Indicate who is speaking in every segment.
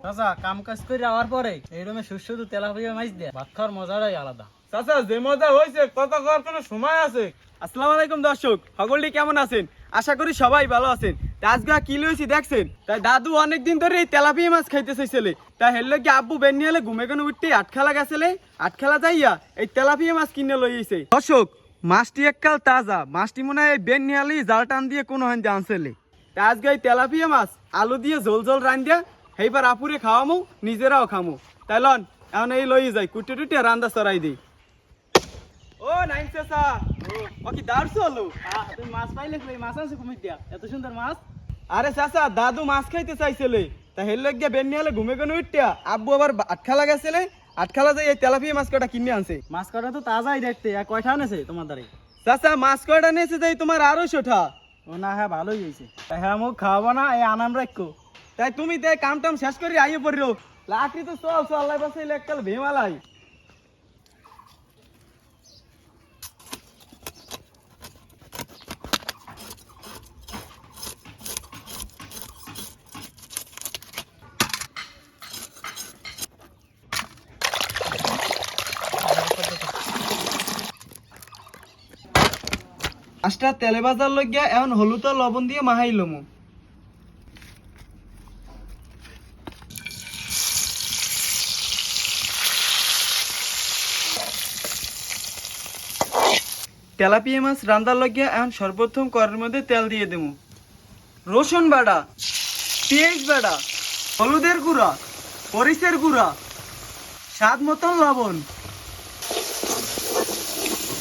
Speaker 1: চাচা কাম কাজ করে আওয়ার পরে এই রুমে সুস্বাদু তেলাপিয়া মাছ দিয়ে ভাত খাওয়ার মজাটাই আলাদা।
Speaker 2: চাচা যে মজা হয়েছে কথা কর কোনো সময় আছে। আসসালামু আলাইকুম দর্শক, সকলটি কেমন আছেন? আশা করি সবাই ভালো আছেন। আজকে কি লইছি দেখছেন? তাই দাদু অনেকদিন ধরে এই তেলাপিয়া মাছ খাইতে চাইছিলে, তাই হেললে কি আব্বু বেন নিয়ে ঘুমে কেন উঠতে আটখালা গেছিলে, আটখালা যাইয়া এই তেলাপিয়া মাছ কিনে লইছে। দর্শক মাছটি এককাল তাজা, মাছটি মনে হয় বেন নিয়ালি জাল টান দিয়ে কোনো হান আনছিলে। তাই আজকে এই তেলাপিয়া মাছ আলু দিয়ে ঝোল ঝোল রান দিয়া সেইবার আপুরে খাওয়ামু, নিজেরাও খামু। তাই লন এখন এই লই যাই কুটে টুটে রান্দা চড়াই দিই। ও নাইন চাচা, ও কি দাঁড়ছো হলো?
Speaker 1: তুমি মাছ পাইলে কই? মাছ আনছো কুমির দিয়া, এত সুন্দর মাছ।
Speaker 2: আরে চাচা দাদু মাছ খাইতে চাইছিলে, তা হেললে গিয়ে বেন্নি হলে ঘুমে কেন উঠটিয়া আব্বু আবার আটখালা গেছিলে, আটখালা যাই এই তেলাপিয়া মাছ কটা কিনে আনছে।
Speaker 1: মাছ কটা তো তাজাই দেখতে। কয়টা আনেছে তোমার দ্বারে?
Speaker 2: চাচা মাছ কটা নিয়েছে যাই তোমার 250টা।
Speaker 1: ও না, হ্যাঁ ভালোই হয়েছে। হ্যাঁ মুখ খাওয়াবো না, এই আনাম রাখো।
Speaker 2: তাই তুমি তাই কাম টাম শেষ করে আইয়ে পড়িও। লাকড়ি তো চল চল আল্লাহ বাসাইলে এককাল ভেমালাই। মাছটা তেলে বাজার লাগিয়া এখন হলুদ আর লবণ দিয়ে মাহাইলমু। তেলাপিয়া মাছ রান্দার লাগিয়া এখন সর্বপ্রথম কড়াইয়ের মধ্যে তেল দিয়ে দেবো। রসুন বাটা, পেঁয়াজ বাটা, হলুদের গুঁড়া, মরিচের গুঁড়া, স্বাদ মতন লবণ।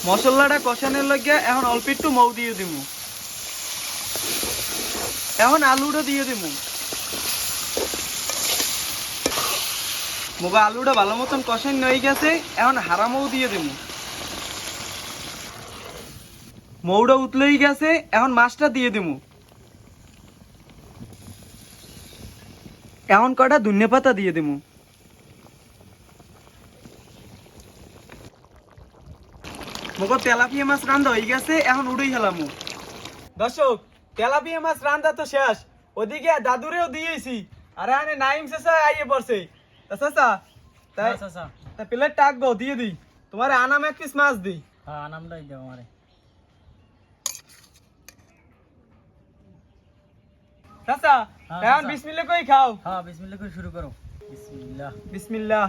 Speaker 2: মশলাটা কষানোর লাগিয়া এখন অল্প একটু মৌ দিয়ে দিব। এখন আলুটা দিয়ে দিব। মোগা আলুটা ভালো মতন কষানো হয়ে গেছে, এখন হারা মৌ দিয়ে দেব। মৌটা উতলেই গেছে, এখন মাছটা দিয়ে দেব। এখন কটা ধনিয়া পাতা দিয়ে দেব। মোগো তেলাপিয়া মাছ রান্দা হয়ে গেছে, এখন উড়েই হেলাম। দর্শক তেলাপিয়া মাছ রান্দা তো শেষ, ওদিকে দাদুরেও দিয়েছি। আরে আনে নাইম চাচা আইয়ে পড়ছে। চাচা তাই
Speaker 1: চাচা
Speaker 2: তা প্লেট টাকবো দিয়ে দিই, তোমার আনাম এক পিস মাছ দিই।
Speaker 1: হ্যাঁ আনামটাই দেবো আমারে।
Speaker 2: চাচা
Speaker 1: হ্যাঁ,
Speaker 2: এখন
Speaker 1: চাচা।
Speaker 2: বিসমিল্লাহ কই খাও।
Speaker 1: হ্যাঁ বিসমিল্লাহ করে শুরু করো। বিসমিল্লাহ।
Speaker 2: বিসমিল্লাহ।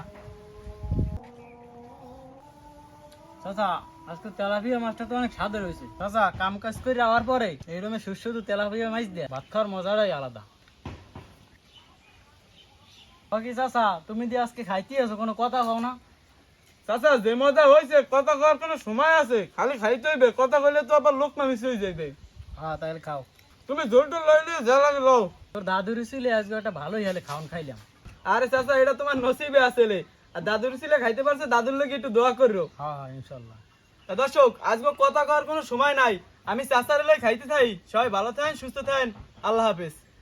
Speaker 1: চাচা আজকে তেলাপিয়া মাছটা তো অনেক স্বাদের হয়েছে। চাচা কাম কাজ করে আওয়ার পরে এই রুমে সুস্বাদু তেলাপিয়া মাছ দিয়ে ভাত খাওয়ার মজাটাই আলাদা। কি চাচা তুমি দিয়ে আজকে খাইতে আছো, কোনো কথা কও না?
Speaker 2: চাচা যে মজা হয়েছে কথা কর কোনো সময় আছে? খালি খাইতে হইবে, কথা কইলে তো আবার লোক না মিস হয়ে যাইবে।
Speaker 1: হ্যাঁ তাহলে খাও।
Speaker 2: তুমি জোরটা লইলে যা লাগে লও।
Speaker 1: তোর দাদুর ছিল আজকে একটা ভালোই হলে খাওয়ান খাইলাম।
Speaker 2: আরে চাচা এটা তোমার নসিবে আসলে, আর দাদুর ছিলে খাইতে পারছে, দাদুর লাগি একটু দোয়া করিও।
Speaker 1: হ্যাঁ হ্যাঁ ইনশাল্লাহ।
Speaker 2: দর্শক আজকে কথা কর কোনো সময় নাই, আমি চাচার লই খাইতে থাই। সবাই ভালো থাকেন, সুস্থ থাকেন, আল্লাহ হাফেজ।